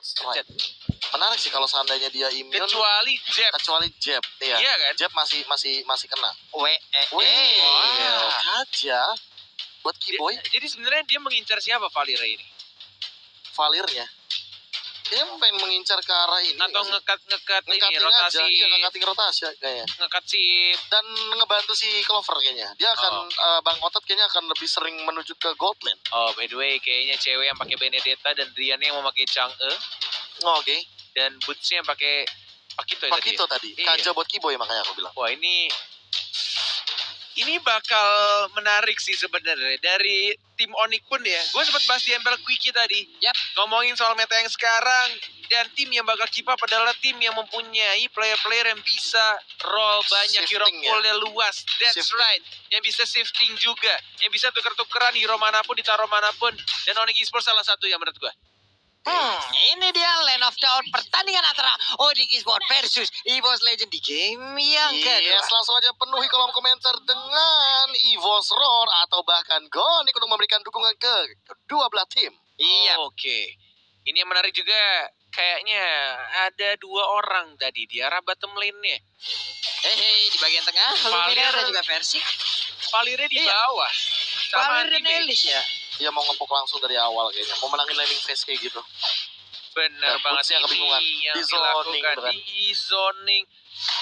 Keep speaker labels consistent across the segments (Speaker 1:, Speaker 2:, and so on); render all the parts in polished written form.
Speaker 1: dapat strike. Menarik sih kalau seandainya dia immune.
Speaker 2: Kecuali jab.
Speaker 1: Iya
Speaker 2: kan?
Speaker 1: Jab masih kena.
Speaker 2: Wah.
Speaker 1: Aja buat Kiboy.
Speaker 2: Jadi sebenarnya dia mengincar siapa Valire ini?
Speaker 1: Valirnya. Dia pengen mengincar ke arah ini.
Speaker 2: Atau ngekat ini rotasi.
Speaker 1: Iya, ngekating rotasi kayaknya.
Speaker 2: Ngekat si
Speaker 1: dan ngebantu si Clover kayaknya. Dia akan Bang Otot kayaknya akan lebih sering menuju ke gold lane.
Speaker 2: Oh, by the way, kayaknya cewek yang pakai Benedetta dan Rian yang mau pakai Chang'e.
Speaker 1: Oke.
Speaker 2: Dan bootsnya yang pakai Pakito
Speaker 1: tadi.
Speaker 2: Iya.
Speaker 1: Kanja buat Kiboy makanya aku bilang.
Speaker 2: Wah, ini bakal menarik sih sebenarnya dari tim Onyx pun ya. Gue sempat bahas di Embel Quickie tadi. Ngomongin soal meta yang sekarang dan tim yang bakal keep up adalah tim yang mempunyai player-player yang bisa roll banyak, hero poolnya luas. That's right. Yang bisa shifting juga, yang bisa tuker-tukeran hero manapun ditaruh manapun. Dan Onyx Esports salah satu yang menurut gue.
Speaker 3: Ini dia Land of Dawn, pertandingan antara Onyx Esports versus EVOS Legend di game yang kedua.
Speaker 1: Langsung aja penuhi kolom komentar dengan EVOS Roar atau bahkan Gonic untuk memberikan dukungan ke kedua belah tim.
Speaker 2: Iya. Oke. Ini yang menarik juga, kayaknya ada 2 orang tadi di arah bottom lane-nya.
Speaker 3: Di bagian tengah, Luminar dan juga Versik.
Speaker 2: Valire di bawah.
Speaker 3: Valire dan Elis ya.
Speaker 1: Dia mau ngepok langsung dari awal kayaknya. Mau menangin laning phase kayak gitu.
Speaker 2: Benar banget,
Speaker 1: yang kebingungan.
Speaker 2: Yang
Speaker 1: Di zoning,
Speaker 2: dilakukan di zoning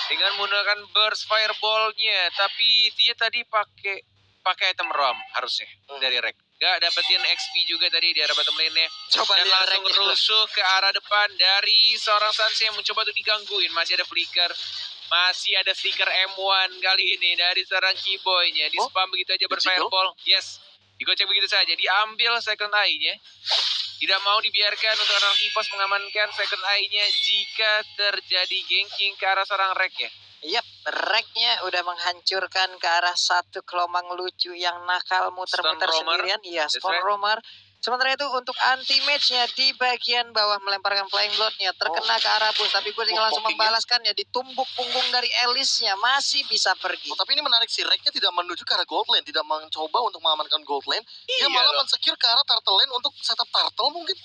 Speaker 2: dengan menggunakan burst fireball-nya, tapi dia tadi pakai item rom harusnya dari Rek. Gak dapetin XP juga tadi di arah bottom lane-nya. Dan langsung rusuh ke arah depan dari seorang Sanse yang mencoba untuk digangguin. Masih ada flicker. Masih ada stiker M1 kali ini dari seorang Kiboy-nya. Di spam begitu aja berfireball. Yes. Digocek begitu saja. Diambil second eye-nya. Tidak mau dibiarkan untuk anak EVOS mengamankan second eye-nya jika terjadi ganking ke arah seorang Rek ya.
Speaker 3: Reknya udah menghancurkan ke arah satu kelomang lucu yang nakal muter-muter sendirian. Iya, Stone Roamer. Sementara itu untuk anti-match-nya di bagian bawah melemparkan Flying Blood-nya terkena ke arah bus. Tapi gue tinggal langsung membalaskannya, ditumbuk punggung dari Elis-nya. Masih bisa pergi.
Speaker 1: Tapi ini menarik sih, Reknya tidak menuju ke arah gold lane. Tidak mencoba untuk mengamankan gold lane. Dia malah men-secure ke arah turtle lane untuk setup turtle mungkin.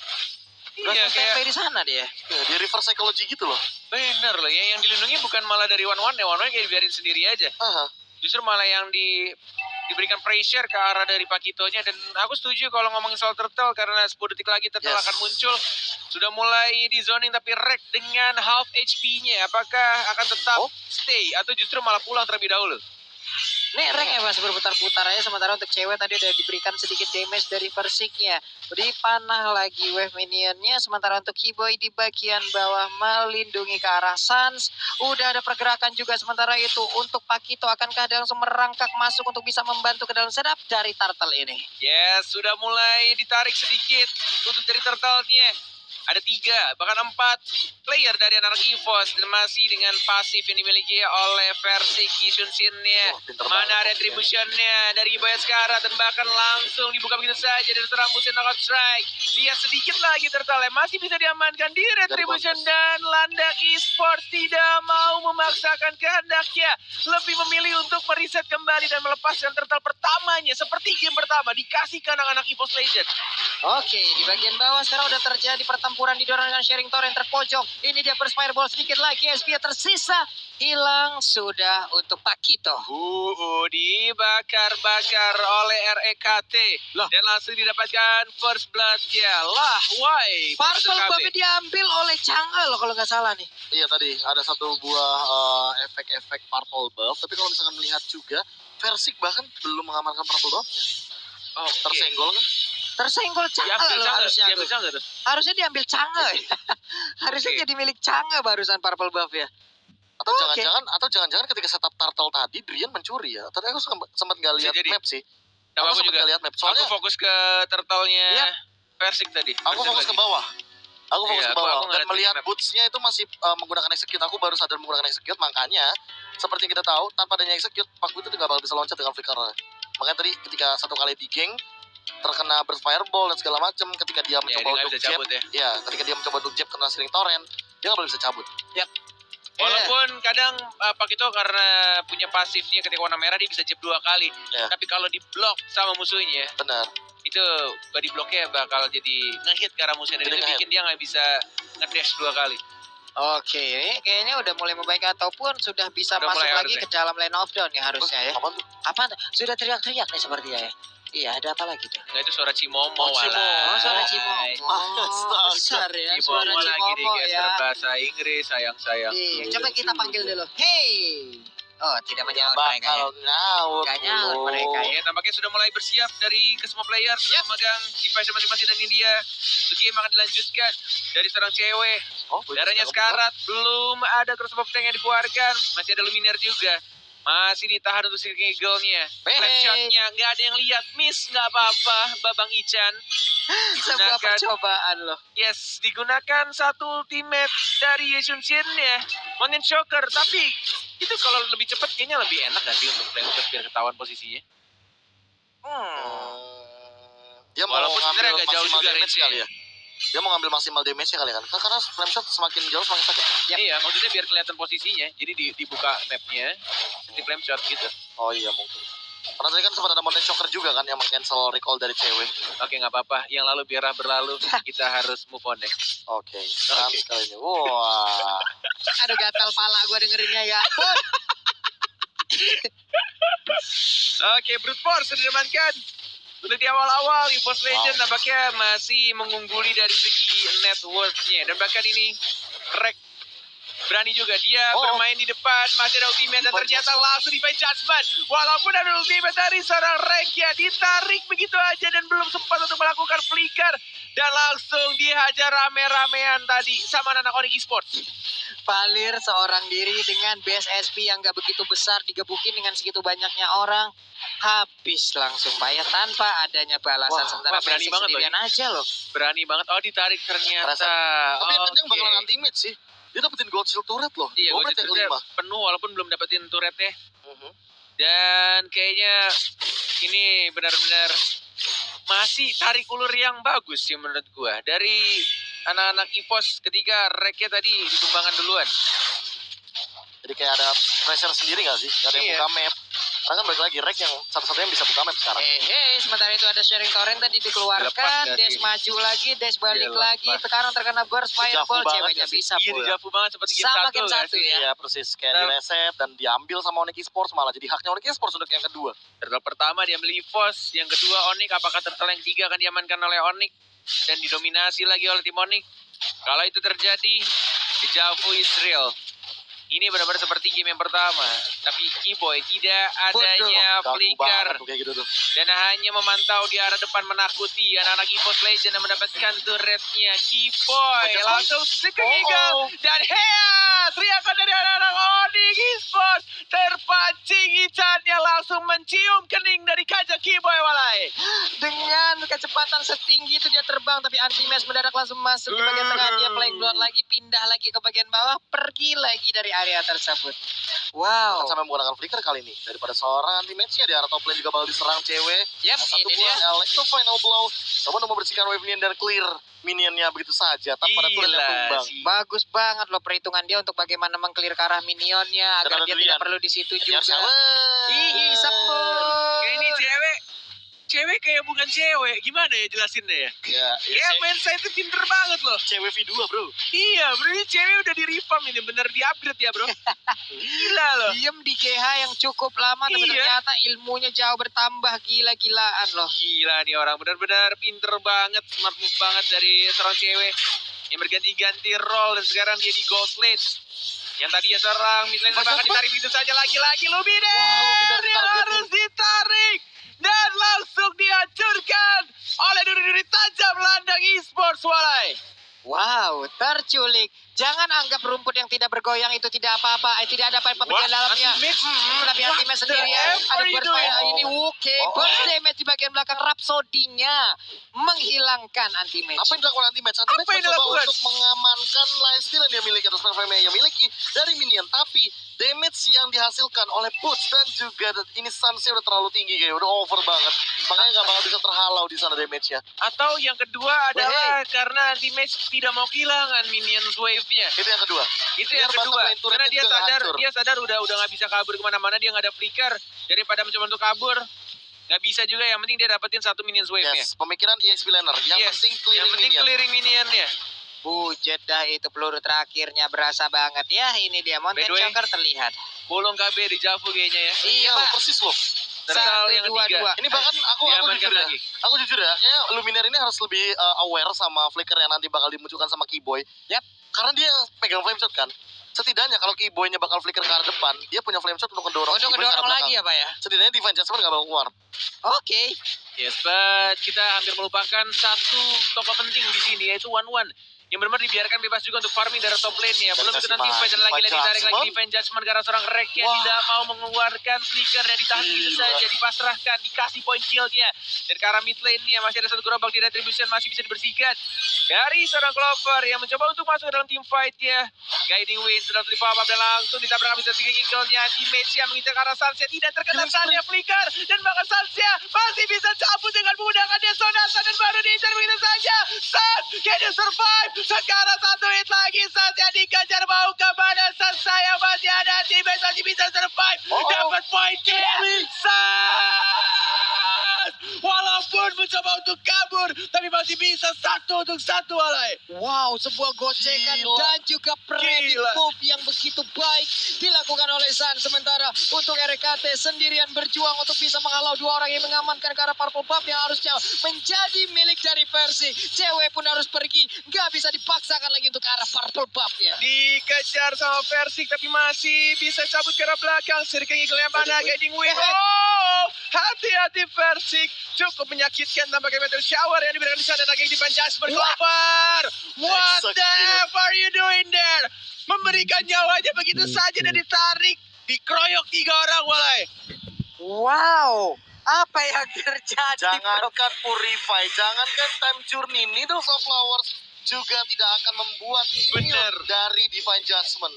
Speaker 3: Iya, kayak di sana dia.
Speaker 1: Dia reverse psychology gitu loh.
Speaker 2: Bener loh, yang dilindungi bukan malah dari one-one ya. One-one kayak dibiarin sendiri aja. Justru malah yang diberikan pressure ke arah dari Pakitonya. Dan aku setuju kalau ngomongin soal turtle, karena 10 detik lagi turtle akan muncul. Sudah mulai di zoning, tapi Rek dengan half HP-nya apakah akan tetap stay atau justru malah pulang terlebih dahulu?
Speaker 3: Nih Rek ya masih berputar-putar aja, sementara untuk cewek tadi udah diberikan sedikit damage dari Versiknya. Dipanah lagi wave minionnya, sementara untuk Kiboy di bagian bawah melindungi ke arah Sans. Udah ada pergerakan juga, sementara itu untuk Pakito akankah dia langsung merangkak masuk untuk bisa membantu ke dalam setup dari turtle ini?
Speaker 2: Yes, sudah mulai ditarik sedikit untuk dari turtle-nya. Ada 3, bahkan 4 player dari anak EVOS dan masih dengan pasif yang dimiliki oleh versi Kishun-Shin-nya. Mana retribution-nya dari Kiboy sekarang dan bahkan langsung dibuka begitu saja dari serambusnya knockout strike. Lihat sedikit lagi turtle masih bisa diamankan di retribution dan Landak Esports tidak mau memaksakan kehendaknya. Lebih memilih untuk meriset kembali dan melepaskan turtle pertamanya seperti game pertama dikasih ke anak-anak EVOS Legend.
Speaker 3: Oke, di bagian bawah sekarang udah terjadi pertempuran didorong dengan sharing torrent terpojok. Ini dia burst fireball sedikit lagi, SP tersisa. Hilang sudah untuk Pakito.
Speaker 2: Dibakar-bakar oleh REKT. Dan langsung didapatkan first blood-nya. Why?
Speaker 3: Purple Buff diambil oleh Chang'e loh kalau nggak salah nih.
Speaker 1: Iya tadi, ada satu buah efek-efek Purple Buff. Tapi kalau misalkan melihat juga, Versik bahkan belum mengamankan Purple Buff. Tersenggol kan?
Speaker 3: Tersenggol Chang'e harusnya. Harusnya diambil Chang'e. Harusnya jadi milik Chang'e barusan Purple Buff ya.
Speaker 1: Atau jangan-jangan ketika setup turtle tadi Drian mencuri ya. Tadi aku sempat nggak lihat map sih.
Speaker 2: Aku juga lihat map. Soalnya aku fokus ke turtle-nya Versik tadi.
Speaker 1: Aku fokus ke bawah. Dan melihat boots-nya itu masih menggunakan execute. Aku baru sadar menggunakan execute, makanya seperti yang kita tahu tanpa adanya execute, Pak itu nggak bakal bisa loncat dengan flicker. Makanya tadi ketika satu kali di geng terkena burst fireball dan segala macam, ketika dia mencoba untuk jab, ketika dia mencoba untuk jab kena sering torrent, dia nggak bisa cabut.
Speaker 2: Walaupun kadang Pakito karena punya pasifnya ketika warna merah dia bisa jab 2 kali. Tapi kalau di block sama musuhnya,
Speaker 1: benar.
Speaker 2: Itu itu body blocknya bakal jadi ngehit ke arah musuhnya, dan
Speaker 1: Jadi
Speaker 2: itu
Speaker 1: ngehit.
Speaker 2: bikin dia nggak bisa ngedash 2 kali.
Speaker 3: Oke, ini kayaknya udah mulai membaik ataupun sudah bisa
Speaker 2: Udah
Speaker 3: masuk
Speaker 2: mulai
Speaker 3: lagi
Speaker 2: harusnya.
Speaker 3: ke dalam lane of down ya harusnya ya.
Speaker 1: Apaan tuh?
Speaker 3: Apa tuh? Sudah teriak-teriak nih sepertinya ya. Iya, ada apa lagi tuh?
Speaker 2: Nah itu suara Cimomo
Speaker 1: Oh, Cimomo.
Speaker 2: walai.
Speaker 3: Oh, suara Cimomo.
Speaker 1: Astaga.
Speaker 3: Besar ya, suara
Speaker 2: Cimomo lagi
Speaker 3: Cimomo
Speaker 2: digeser
Speaker 3: ya.
Speaker 2: bahasa Inggris, sayang-sayang.
Speaker 3: Iya, coba kita panggil dulu. Hey. Oh, tidak menyaut mereka ya.
Speaker 1: Bakal nyaut.
Speaker 3: Gak nyaut
Speaker 1: dulu.
Speaker 3: mereka ya.
Speaker 2: Ya, tampaknya sudah mulai bersiap dari kesemua player, sudah memegang device masing-masing, dan ini dia untuk game akan dilanjutkan dari seorang cewek.
Speaker 1: Oh,
Speaker 2: Darahnya sekarat, belum ada crossbow tank yang dikeluarkan, masih ada Luminaire juga. Masih ditahan untuk si Eagle-nya. Flat shot-nya nggak ada yang lihat, miss nggak apa-apa, Babang Ican.
Speaker 3: Sebuah
Speaker 2: Digunakan,
Speaker 3: percobaan loh.
Speaker 2: yes, digunakan satu ultimate dari Yeshun Shin-nya, Mountain Shocker, tapi itu kalau lebih cepat kayaknya lebih enak nggak sih untuk flame shot biar ketahuan posisinya?
Speaker 1: Dia mau
Speaker 2: Walaupun sebenarnya
Speaker 1: ngambil
Speaker 2: agak jauh
Speaker 1: maksimal
Speaker 2: juga
Speaker 1: damage
Speaker 2: range-nya.
Speaker 1: kali ya. Dia mau ngambil maksimal damage-nya kali kan. Karena flame shot semakin jauh semakin sakit.
Speaker 3: Yap.
Speaker 2: Iya, maksudnya biar kelihatan posisinya. Jadi dibuka mapnya, di flame shot gitu.
Speaker 1: Oh iya mungkin. Karena tadi kan sempat ada mountain shocker juga kan yang meng-cancel recall dari cewek.
Speaker 2: Oke, nggak apa-apa. Yang lalu biarlah berlalu. Kita harus move on next.
Speaker 1: Oke, keren sekali ini. Wah.
Speaker 3: Aduh, gatal pala gue dengerinnya ya ampun.
Speaker 2: Oke, Brute Force sudah diamankan. Untuk di awal-awal, EVOS Legend nampaknya masih mengungguli dari segi net worth-nya. Dan bahkan ini, Rek berani juga. Dia bermain di depan, masih ada ultimate, dan ternyata langsung Divine Judgment. Walaupun ada ultimate dari seorang Rek ya, ditarik begitu aja dan belum sempat untuk melakukan flicker. Dan langsung dihajar rame-ramean tadi sama anak Onyx Esports.
Speaker 3: Valir seorang diri dengan base SP yang gak begitu besar digebukin dengan segitu banyaknya orang, habis langsung Pak ya, tanpa adanya balasan. Sementara
Speaker 2: berani
Speaker 3: Basic
Speaker 2: banget loh
Speaker 3: sendirian aja loh.
Speaker 2: Berani banget. Oh, ditarik ternyata.
Speaker 1: Tapi yang penting
Speaker 2: Oke.
Speaker 1: bakalan anti-match sih. Dia dapetin gold shield turret loh.
Speaker 2: Iya,
Speaker 1: Gold
Speaker 2: gue
Speaker 1: yang
Speaker 2: juga
Speaker 1: kelima.
Speaker 2: penuh walaupun belum dapetin turretnya. Dan kayaknya ini benar-benar masih tarik ulur yang bagus sih menurut gua dari anak-anak EVOS ketika Reknya tadi ditumbangkan duluan.
Speaker 1: Jadi kayak ada pressure sendiri gak sih? Gak ada yang
Speaker 2: Iya.
Speaker 1: buka map. Karena kan balik lagi, Rek yang satu-satunya bisa buka map sekarang.
Speaker 3: Sementara itu ada sharing torrent tadi
Speaker 2: Dilepas
Speaker 3: dikeluarkan,
Speaker 2: nggak
Speaker 3: Des
Speaker 2: sih?
Speaker 3: maju lagi, Des balik
Speaker 2: Dilepas.
Speaker 3: lagi, sekarang terkena burst
Speaker 1: Dijafu
Speaker 3: fireball,
Speaker 1: banget
Speaker 3: ceweknya
Speaker 1: nggak sih?
Speaker 3: bisa
Speaker 2: Iya,
Speaker 3: pull.
Speaker 2: dijafu banget seperti game
Speaker 3: Sama
Speaker 2: 1
Speaker 3: game
Speaker 2: nggak
Speaker 3: 1
Speaker 2: sih?
Speaker 3: ya.
Speaker 1: Iya persis, kayak di reset dan diambil sama Onyx Esports, malah jadi haknya Onyx Esports untuk yang kedua.
Speaker 2: Turtle pertama diambil EVOS, yang kedua Onyx, apakah turtle yang ketiga akan diamankan oleh Onyx dan didominasi lagi oleh tim Onyx? Kalau itu terjadi, dijafu Israel. Ini benar-benar seperti game yang pertama, tapi Keyboy tidak adanya
Speaker 1: Ganggu
Speaker 2: flicker
Speaker 1: banget tuh kayak gitu tuh.
Speaker 2: dan hanya memantau di arah depan menakuti anak-anak EVOS Legend yang mendapatkan turretnya. Keyboy langsung second eagle dan teriakan dari anak-anak Onyx Esports, terpancing Icannya langsung mencium kening dari kaca Keyboy walai.
Speaker 3: Dengan kecepatan setinggi itu dia terbang, tapi anti-match mendadak langsung masuk di bagian tengah. Dia flank blood lagi, pindah lagi ke bagian bawah, pergi lagi dari area tersebut. Wow.
Speaker 1: Sampai menggunakan flicker kali ini. Daripada seorang anti-matchnya di arah top lane juga bakal diserang cewek.
Speaker 3: Yap,
Speaker 1: Satu
Speaker 3: ini
Speaker 1: buah
Speaker 3: dia.
Speaker 1: itu final blow. Coba untuk membersihkan wave minion dan clear minionnya begitu saja tanpa ada turret yang
Speaker 2: Gila
Speaker 1: tumbang.
Speaker 2: sih.
Speaker 3: Bagus banget loh perhitungan dia untuk bagaimana mengclear ke arah minionnya
Speaker 1: Dan
Speaker 3: agar
Speaker 1: ada
Speaker 3: dia
Speaker 1: Drian.
Speaker 3: tidak perlu di situ
Speaker 1: Biar
Speaker 3: juga.
Speaker 1: siapa?
Speaker 3: Hihi, sembur.
Speaker 2: Kayak ini cewek kayak bukan cewek, gimana ya jelasinnya ya?
Speaker 1: Ya,
Speaker 2: Kayak main saya itu pinter banget loh.
Speaker 1: cewek V2 bro.
Speaker 2: Iya bro, ini cewek udah di reform ini, bener di upgrade ya bro. Gila loh.
Speaker 3: Diem di GH yang cukup lama, tapi
Speaker 2: Iya.
Speaker 3: ternyata ilmunya jauh bertambah gila-gilaan loh.
Speaker 2: Gila nih orang, benar-benar pinter banget, smart move banget dari seorang cewek yang berganti-ganti role dan sekarang dia di gold lane. Yang tadinya serang, misalnya bahkan ditarik begitu saja lagi-lagi Luminaire.
Speaker 1: Luminaire
Speaker 2: Dia
Speaker 1: ditargetin.
Speaker 2: harus ditarik dan langsung dihancurkan oleh duri-duri tajam landang esports walai.
Speaker 3: Wow, terculik. Jangan anggap rumput yang tidak bergoyang itu tidak apa-apa. Tidak ada apa-apa di
Speaker 2: What?
Speaker 3: dalamnya.
Speaker 2: Anti-match?
Speaker 3: Tapi
Speaker 2: What
Speaker 3: anti-match
Speaker 2: the
Speaker 3: sendirian.
Speaker 2: F
Speaker 3: Ada
Speaker 2: are you
Speaker 3: burst
Speaker 2: doing?
Speaker 3: fire ini. Oke,
Speaker 1: Oh.
Speaker 3: burst damage di bagian belakang Rhapsody-nya menghilangkan anti-match.
Speaker 1: Apa yang dilakukan anti-match?
Speaker 2: Apa
Speaker 1: Anti-match
Speaker 2: yang
Speaker 1: mencoba
Speaker 2: dilakukan?
Speaker 1: untuk mengamankan lifesteal yang dia miliki atau spell frame yang dia miliki dari minion. Tapi damage yang dihasilkan oleh Boots dan juga ini Sunset udah terlalu tinggi kayak udah over banget. Makanya gak bakal bisa terhalau di sana damage-nya.
Speaker 2: Atau yang kedua adalah karena anti-match tidak mau kehilangan minions wave-nya.
Speaker 1: Itu yang kedua.
Speaker 2: Itu
Speaker 1: Biar
Speaker 2: yang kedua.
Speaker 1: bottom lane turretnya
Speaker 2: Karena dia
Speaker 1: juga
Speaker 2: sadar,
Speaker 1: hancur.
Speaker 2: dia sadar udah nggak bisa kabur kemana-mana, dia nggak ada flicker. Daripada mencoba untuk kabur, Nggak bisa juga, yang penting dia dapetin 1 minions wave-nya.
Speaker 1: Yes, pemikiran EXP laner. Yang penting
Speaker 2: Yang
Speaker 1: clearing
Speaker 2: penting
Speaker 1: minion.
Speaker 2: clearing minionnya.
Speaker 3: Bujet dah itu peluru terakhirnya berasa banget ya. Ini dia Mountain
Speaker 2: By the way,
Speaker 3: Choker terlihat.
Speaker 2: Bolong KB di Javu kayaknya ya.
Speaker 3: Iya,
Speaker 1: loh,
Speaker 3: Pak.
Speaker 1: persis loh.
Speaker 2: Tertal yang ketiga.
Speaker 1: Ini bahkan aku
Speaker 2: Diamankan
Speaker 1: jujur ya.
Speaker 2: lagi.
Speaker 1: Aku jujur ya, kayaknya Luminaire ini harus lebih aware sama flicker yang nanti bakal dimunculkan sama Keyboy.
Speaker 3: Yap.
Speaker 1: Karena dia pegang flame shot kan. Setidaknya kalau Keyboy-nya bakal flicker ke arah depan, dia punya flame shot untuk mendorong.
Speaker 3: Untuk
Speaker 1: Keyboy ke arah
Speaker 3: ngedorong lagi
Speaker 1: belakang.
Speaker 3: ya Pak ya?
Speaker 1: Setidaknya Divine Judgment gak bakal keluar.
Speaker 3: Oke.
Speaker 2: Yes, but kita hampir melupakan satu tokoh penting di sini, yaitu One yang benar-benar dibiarkan bebas juga untuk farming dari top lane-nya. Belum itu nanti Divine dan lagi ditarik lagi Divine Judgment karena seorang Rek yang tidak mau mengeluarkan flicker dan ditahan gitu saja, dipasrahkan, dikasih point kill-nya. Dan ke arah mid lane-nya masih ada satu gerobak di retribution, masih bisa dibersihkan dari seorang Clover yang mencoba untuk masuk ke dalam team fight-nya. Guiding Wind sudah flip up dan langsung ditabrak habis dari kill-nya. Damage yang mengincar ke arah Sansia, tidak terkena Sansia flicker, dan bahkan Sansia masih bisa cabut dengan menggunakan Desonasa dan baru diincar begitu saja. San, can you survive? Sekarang 1 hit lagi, Sansia dikejar mau ke mana? Saya masih ada, Damage masih bisa survive. Dapat point kill. San, walaupun mencoba untuk kabur, tapi masih bisa 1-1 alay.
Speaker 3: Wow, sebuah gocekan
Speaker 1: Gila.
Speaker 3: dan juga predictive
Speaker 2: Gila.
Speaker 3: move yang begitu baik dilakukan oleh San. Sementara untuk RKT sendirian berjuang untuk bisa menghalau 2 orang yang mengamankan ke arah Purple Buff yang harusnya menjadi milik dari Versi. Cewek pun harus pergi, nggak bisa dipaksakan lagi untuk ke arah Purple Buff-nya.
Speaker 2: Dikejar sama Versik tapi masih bisa cabut ke arah belakang. Sedikit eagle yang mana Guiding Wind. Oh, hati-hati Versik. Cukup menyakitkan tampaknya Meteor Shower yang diberikan di sana lagi di Jasper Clover. What the F are you doing there? Memberikan nyawanya begitu saja dan ditarik. Dikeroyok 3 orang walai.
Speaker 3: Wow, apa yang terjadi?
Speaker 1: Jangankan Purify, jangankan Time Journey, Needles of Flowers juga tidak akan membuat immune
Speaker 2: Bener.
Speaker 1: dari Divine Judgment.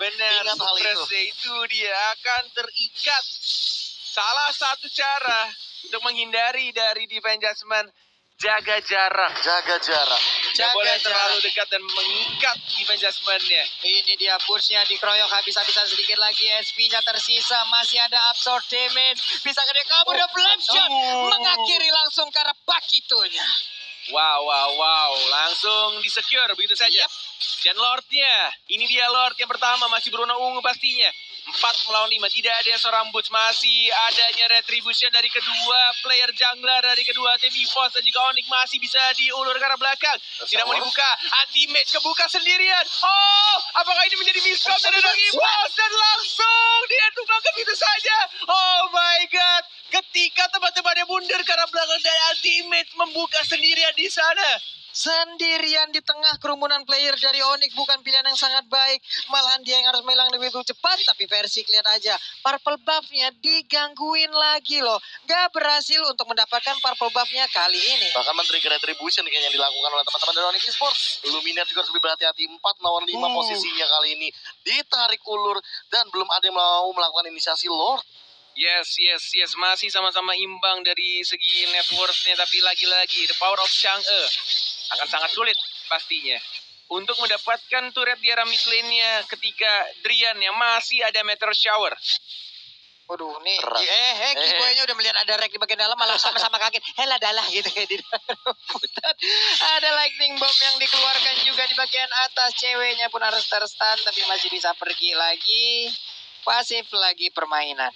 Speaker 2: Benar,
Speaker 1: Ingat hal itu.
Speaker 2: Suppress itu dia akan terikat. Salah satu cara untuk menghindari dari Divine Judgment, jaga jarak.
Speaker 1: Jaga jarak.
Speaker 2: Tidak boleh
Speaker 3: Jaga
Speaker 2: terlalu
Speaker 3: jarak.
Speaker 2: dekat dan mengikat Divine Judgment-nya.
Speaker 3: Ini dia pushnya dikeroyok habis-habisan sedikit lagi. SP-nya tersisa, masih ada absorb damage. Bisa dia kabur dan flame shot mengakhiri langsung ke arah Pakitonya.
Speaker 2: Wow. Langsung di-secure begitu saja. Dan Lord-nya, ini dia Lord yang pertama, masih berwarna ungu pastinya. 4 melawan 5, tidak ada seorang Butch. Masih adanya retribution dari kedua player jungler, dari kedua tim EVOS dan juga Onyx masih bisa diulur ke arah belakang. Tidak mau dibuka, anti-match kebuka sendirian. Oh, apakah ini menjadi miscom dari EVOS? Dan langsung dia tumbangkan begitu saja. Oh my god, ketika teman-temannya mundur ke arah belakang dan anti-match membuka sendirian di sana.
Speaker 3: Sendirian di tengah kerumunan player dari Onyx bukan pilihan yang sangat baik. Malahan dia yang harus melang lebih cepat. Tapi versi lihat aja, purple buff-nya digangguin lagi loh. Gak berhasil untuk mendapatkan purple buff-nya kali ini.
Speaker 1: Bahkan men-trigger retribution kayaknya yang dilakukan oleh teman-teman dari Onyx Esports. Luminaire juga harus lebih berhati-hati. 4 lawan 5 posisinya kali ini. Ditarik ulur dan belum ada yang mau melakukan inisiasi Lord.
Speaker 2: Yes. Masih sama-sama imbang dari segi net worth-nya. Tapi lagi-lagi, the power of Chang'e akan sangat sulit pastinya untuk mendapatkan turret di arah mid lane-nya ketika Drian yang masih ada Meteor Shower.
Speaker 3: Waduh, nih,
Speaker 1: Keras.
Speaker 3: Keyboy-nya udah melihat ada rek di bagian dalam, malah sama-sama kaget. Hela dalah gitu kayak di dalam rebutan. Ada lightning bomb yang dikeluarkan juga di bagian atas. Ceweknya pun harus terstun, tapi masih bisa pergi lagi. Pasif lagi permainan.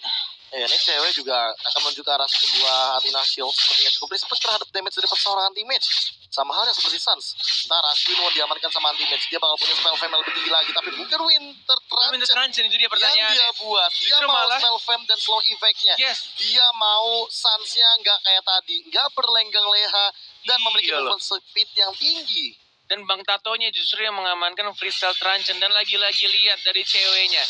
Speaker 1: Ya, ini cewek juga akan menuju ke arah sebuah Athena Shield. Sepertinya cukup respect terhadap damage dari seorang anti-match. Sama halnya seperti Suns. Sementara Squidward diamankan sama anti-match. Dia bakal punya spell fam yang lebih tinggi lagi. Tapi bukan Winter Truncheon
Speaker 2: itu dia
Speaker 1: yang
Speaker 2: pertanyaannya.
Speaker 1: dia buat. Dia
Speaker 2: Justru
Speaker 1: mau
Speaker 2: malah-
Speaker 1: spell fam dan slow effect-nya.
Speaker 2: Yes,
Speaker 1: Dia mau Suns-nya nggak kayak tadi. Nggak berlenggang leha. Dan memiliki
Speaker 2: Iya loh.
Speaker 1: movement speed yang tinggi.
Speaker 2: dan Bang Tatonya justru yang mengamankan freestyle Truncheon. Dan lagi-lagi lihat dari ceweknya.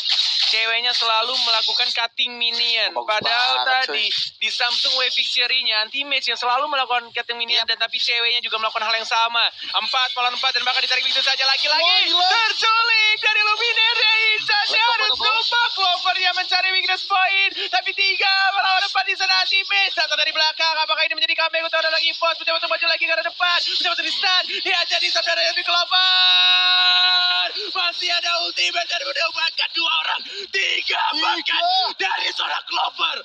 Speaker 2: Ceweknya selalu melakukan cutting minion.
Speaker 1: Bagus
Speaker 2: Padahal
Speaker 1: banget,
Speaker 2: tadi di Samsung Wave Victory-nya anti-match yang selalu melakukan cutting minion. Dan tapi ceweknya juga melakukan hal yang sama. 4 lawan 4 dan bahkan ditarik begitu saja lagi-lagi.
Speaker 1: Wah, gila.
Speaker 2: Terculik dari Luminaire. Dia harus lupa Clover-nya mencari weakness point. Tapi 3 melawan 4 di sana anti-match. Satu dari belakang. Apakah ini menjadi comeback untuk ada lagi EVOS? Mencoba untuk maju lagi ke arah depan. Mencoba untuk di-stun. Dia jadi saudara yang di Clover. masih ada ultimate dan menembakkan 2 orang. 3 bahkan dari seorang Clover.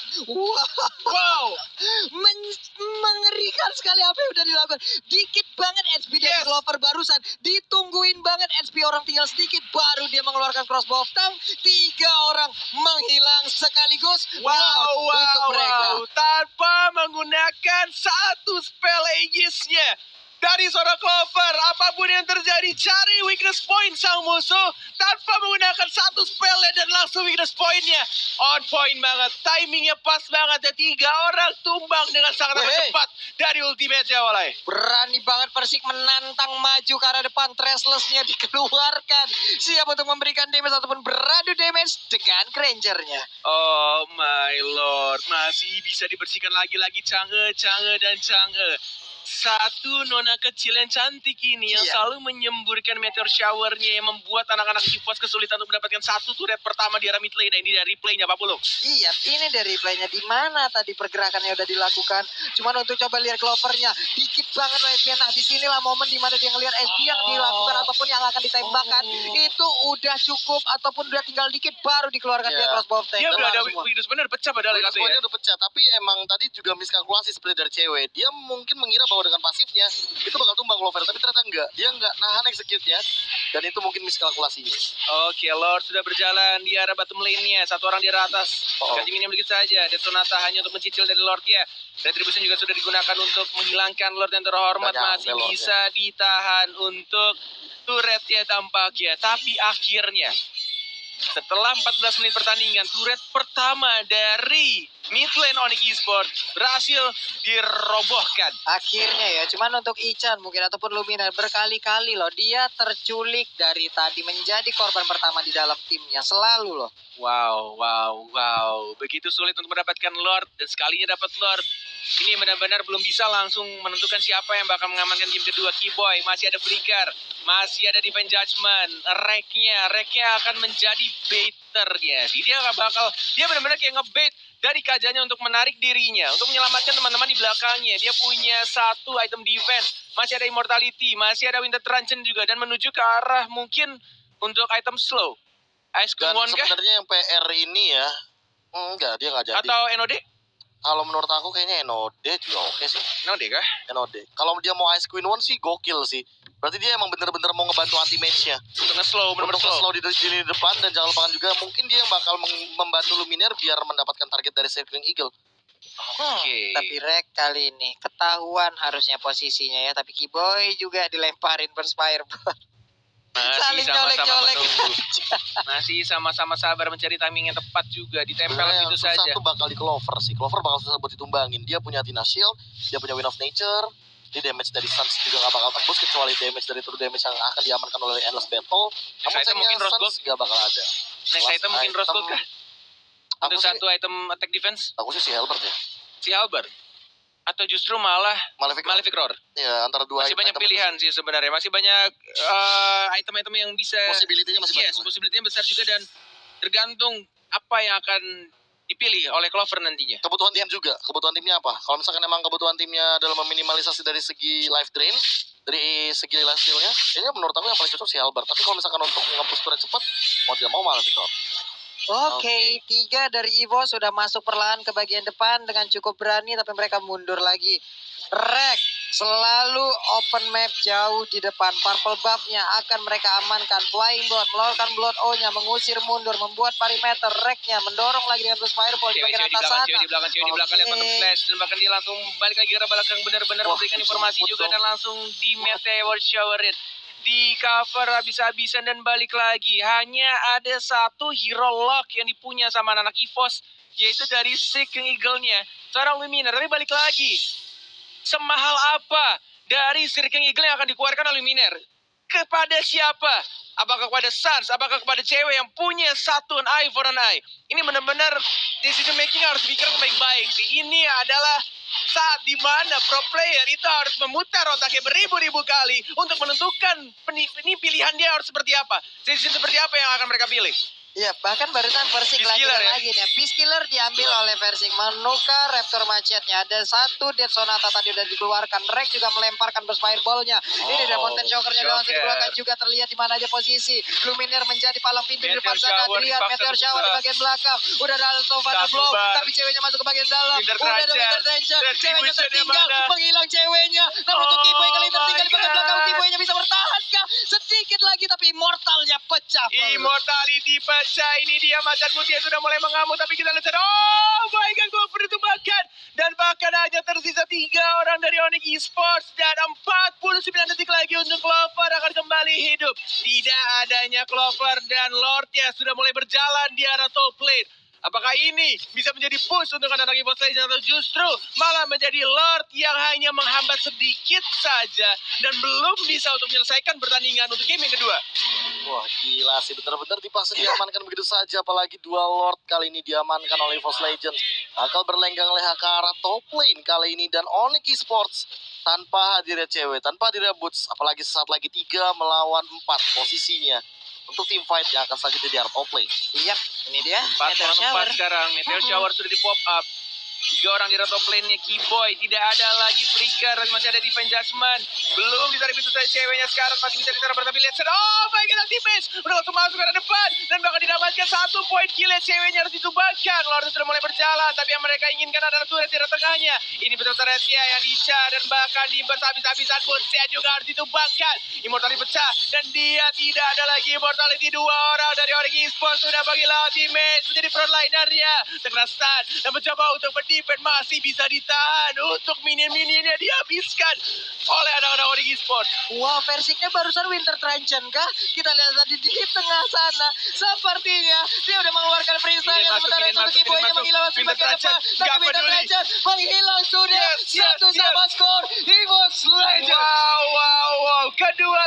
Speaker 2: Wow.
Speaker 3: Mengerikan sekali apa yang udah dilakukan. Dikit banget HP dari Clover barusan. Ditungguin banget HP orang tinggal sedikit. Baru dia mengeluarkan crossbow of tongue. 3 orang menghilang sekaligus. Untuk mereka.
Speaker 2: Tanpa menggunakan satu spell Aegis-nya. Dari seorang Clover, apapun yang terjadi, cari weakness point sang musuh tanpa menggunakan satu spell dan langsung weakness point-nya. On point banget, timingnya pas banget ya. 3 orang tumbang dengan sangat cepat dari ultimate-nya, Walai.
Speaker 3: Berani banget Persik menantang maju ke arah depan. Thrashless-nya dikeluarkan. Siap untuk memberikan damage ataupun beradu damage dengan Granger-nya.
Speaker 2: Oh my lord, masih bisa dibersihkan lagi-lagi Chang'e dan Chang'e. Satu nona kecil yang cantik ini yang selalu menyemburkan meteor shower-nya yang membuat anak-anak EVOS kesulitan untuk mendapatkan satu turret pertama di arah mid lane. Nah, ini dari replaynya Pak Pulung.
Speaker 3: Iya, ini dari replaynya di mana tadi pergerakannya udah dilakukan. Cuman untuk coba lihat Clover-nya, dikit banget SP. Nah, disinilah momen dimana dia ngelihat SP yang dilakukan ataupun yang akan ditembakkan. Itu udah cukup ataupun udah tinggal dikit baru dikeluarkan dia crossbow tank.
Speaker 2: Dia udah ada weakness bener pecah padahal
Speaker 1: weakness point-nya udah pecah, tapi emang tadi juga miskalkulasi seperti dari cewek. Dia mungkin mengira bahwa dengan pasifnya itu bakal tumbang Clover, tapi ternyata enggak. Dia enggak nahan execute-nya dan itu mungkin miskalkulasinya.
Speaker 2: Oke, Lord sudah berjalan di arah bottom lane-nya. Satu orang di arah atas. Ganti minion sedikit saja. Death Sonata hanya untuk mencicil dari Lord-nya. Retribution juga sudah digunakan untuk menghilangkan Lord yang terhormat. Masih bisa ditahan untuk turret-nya tampaknya. Tapi akhirnya setelah 14 menit pertandingan, turret pertama dari mid lane Onyx Esports berhasil dirobohkan.
Speaker 3: Akhirnya ya, cuman untuk Ichan mungkin ataupun Lumina berkali-kali loh dia terculik dari tadi menjadi korban pertama di dalam timnya selalu loh.
Speaker 2: Wow. Begitu sulit untuk mendapatkan Lord dan sekalinya dapat Lord. Ini benar-benar belum bisa langsung menentukan siapa yang bakal mengamankan game kedua. Keyboy masih ada Flicker, masih ada Divine Judgment, Reknya akan menjadi baiternya. Dia benar-benar kayak ngebait dari kajanya untuk menarik dirinya, untuk menyelamatkan teman-teman di belakangnya. Dia punya satu item defense, masih ada Immortality, masih ada Winter Truncheon juga, dan menuju ke arah mungkin untuk item slow. Ice Queen One kah?
Speaker 1: Sebenarnya yang PR ini ya, enggak, dia nggak jadi.
Speaker 2: Atau NOD?
Speaker 1: Kalau menurut aku kayaknya NOD juga oke sih.
Speaker 2: NOD kah?
Speaker 1: NOD. Kalau dia mau Ice Queen One sih gokil sih. Berarti dia emang bener-bener mau ngebantu anti match-nya.
Speaker 2: Untuk nge-slow,
Speaker 1: bener-bener slow di depan, dan jangan lupakan juga mungkin dia yang bakal membantu Luminaire biar mendapatkan target dari Circling Eagle.
Speaker 3: Tapi Rek kali ini ketahuan harusnya posisinya ya, tapi Keyboy juga dilemparin Burst Fireball.
Speaker 2: Masih sama-sama menunggu. Masih sama-sama sabar mencari timing yang tepat juga. Ditempel gitu saja.
Speaker 1: Satu bakal di Clover sih. Clover bakal susah buat ditumbangin. Dia punya Athena Shield, dia punya Wind of Nature. Di damage dari Suns juga gak bakal tembus kecuali damage dari true damage yang akan diamankan oleh Endless Battle.
Speaker 2: Next item mungkin Rose Gold
Speaker 1: gak bakal ada.
Speaker 2: Next item mungkin Rose Gold kah? Untuk satu item attack defense?
Speaker 1: Aku sih si Halberd ya.
Speaker 2: Si Halberd? Atau justru malah Malefic Roar?
Speaker 1: Ya, antara dua
Speaker 2: masih banyak pilihan sih sebenarnya. Masih banyak item-item yang bisa...
Speaker 1: Possibility-nya masih banyak.
Speaker 2: Possibility-nya besar juga dan tergantung apa yang akan dipilih oleh Clover nantinya.
Speaker 1: Kebutuhan tim juga. Kebutuhan timnya apa? Kalau misalkan emang kebutuhan timnya adalah meminimalisasi dari segi life drain, dari segi life steal-nya, ini menurut aku yang paling cocok si Halberd. Tapi kalau misalkan untuk nge-push turret cepat, mau tidak mau Malefic Roar.
Speaker 3: Oke, 3 dari Evo sudah masuk perlahan ke bagian depan dengan cukup berani, tapi mereka mundur lagi. Rek selalu open map jauh di depan. Purple buff-nya akan mereka amankan. Flying Blood melolkan Blood O-nya, mengusir mundur, membuat perimeter. Reknya mendorong lagi dengan Burst Fireball di bagian atas sana.
Speaker 2: Cewek di belakang lihat Phantom Flash, dan bahkan dia langsung balik lagi ke belakang, benar-benar memberikan informasi juga dan langsung di Meteor Showerin. Di cover habis-habisan dan balik lagi. Hanya ada satu hero lock yang dipunya sama anak EVOS, yaitu dari Seeking Eagle-nya seorang Luminaire. Tapi balik lagi, semahal apa dari Seeking Eagle yang akan dikeluarkan oleh Luminaire? Kepada siapa? Apakah kepada Suns? Apakah kepada cewek yang punya satu eye for an eye? Ini benar-benar decision making harus dipikirkan baik-baik. Ini adalah saat dimana pro player itu harus memutar otaknya beribu-ribu kali untuk menentukan ini pilihan dia harus seperti apa, decision seperti apa yang akan mereka pilih.
Speaker 3: Ya, bahkan barusan Persik
Speaker 2: Beast
Speaker 3: lagi
Speaker 2: Killer
Speaker 3: dan
Speaker 2: ya?
Speaker 3: lagi nih. Beast Killer diambil oleh Persik, menukar Raptor Macetnya. Ada satu Death Sonata tadi udah dikeluarkan. Rek juga melemparkan burst fireball-nya. Ini ada Mountain Shocker-nya udah langsung
Speaker 2: Shocker.
Speaker 3: dikeluarkan juga, terlihat di mana aja posisi. Luminaire menjadi palang pintu di depan
Speaker 2: Meteor
Speaker 3: sana.
Speaker 2: Shower
Speaker 3: Dilihat
Speaker 2: dipaksa
Speaker 3: Meteor Shower di
Speaker 2: terbuka.
Speaker 3: bagian belakang. Udah ada Sovana
Speaker 2: Satu
Speaker 3: Blow,
Speaker 2: bar.
Speaker 3: tapi ceweknya masuk ke bagian dalam.
Speaker 2: Winter
Speaker 3: Udah ada
Speaker 2: Tranchan.
Speaker 3: Winter Tranchan. Ceweknya
Speaker 2: Retribution
Speaker 3: tertinggal,
Speaker 2: yang mana?
Speaker 3: menghilang ceweknya. Namun untuk
Speaker 2: Oh
Speaker 3: Kiboy kali ini tertinggal di
Speaker 2: my
Speaker 3: bagian belakang.
Speaker 2: God.
Speaker 3: Kiboy-nya bisa bertahankah? Sedikit lagi tapi Immortal-nya pecah.
Speaker 2: Immortality pecah. Ini dia macan putih yang sudah mulai mengamuk. Tapi kita lihat, oh my god, Clover itu bahkan. Dan bahkan hanya tersisa 3 orang dari Onyx Esports. Dan 49 detik lagi untuk Clover akan kembali hidup. Tidak adanya Clover dan Lordnya sudah mulai berjalan di arah top lane. Apakah ini bisa menjadi push untuk anak-anak Esports Legends atau justru malah menjadi Lord yang hanya menghambat sedikit saja dan belum bisa untuk menyelesaikan pertandingan untuk game yang kedua?
Speaker 1: Wah gila sih, benar-benar dipaksa diamankan begitu saja. Apalagi 2 Lord kali ini diamankan oleh EVOS Legends. Bakal berlenggang leha ke arah top lane kali ini. Dan Onyx Esports tanpa hadirnya cewek, tanpa hadirnya Boots. Apalagi sesaat lagi 3 melawan 4 posisinya untuk team fight yang akan selanjutnya di arah top lane.
Speaker 3: Yap, ini dia
Speaker 2: 4
Speaker 3: Meteor
Speaker 2: lawan
Speaker 3: Shower.
Speaker 2: 4 sekarang. Meteor Shower sudah di pop up. 3 orang di top lane-nya Kiboy. Tidak ada lagi Flicker. Masih ada Defense Judgment. Belum ditarik pintu saya ceweknya sekarang. Masih bisa ditarik tapi lihat. Oh my god, Activist. Udah langsung masuk ke arah depan. Dan bakal didapatkan 1 poin kill. Ceweknya harus ditumbangkan. Lord sudah mulai berjalan. Tapi yang mereka inginkan adalah turret di arah tengahnya. Ini betul-betul Retia yang dicar. Dan bahkan di habis-habisan pun Sia juga harus ditumbangkan. Immortality pecah. Dan dia tidak ada lagi Immortality. 2 orang dari Onyx Esports sudah bagi lawan teammate menjadi frontlinernya. Terkena stun. Dan mencoba untuk defense masih bisa ditahan untuk minion-minionnya dihabiskan oleh anak-anak Onyx Esports.
Speaker 3: Wah, Persiknya barusan Winter Tranchan kah? Kita lihat tadi di tengah sana. Sepertinya dia udah mengeluarkan perisanya. Sementara itu Kiboy-nya menghilang masuk
Speaker 2: Winter
Speaker 3: bagian
Speaker 2: Tranchan.
Speaker 3: depan. Tapi
Speaker 2: Gak
Speaker 3: Winter
Speaker 2: peduli.
Speaker 3: Tranchan menghilang sudah.
Speaker 2: Yes, yes,
Speaker 3: Satu
Speaker 2: yes.
Speaker 3: sama skor EVOS Legends.
Speaker 2: Wow. Kedua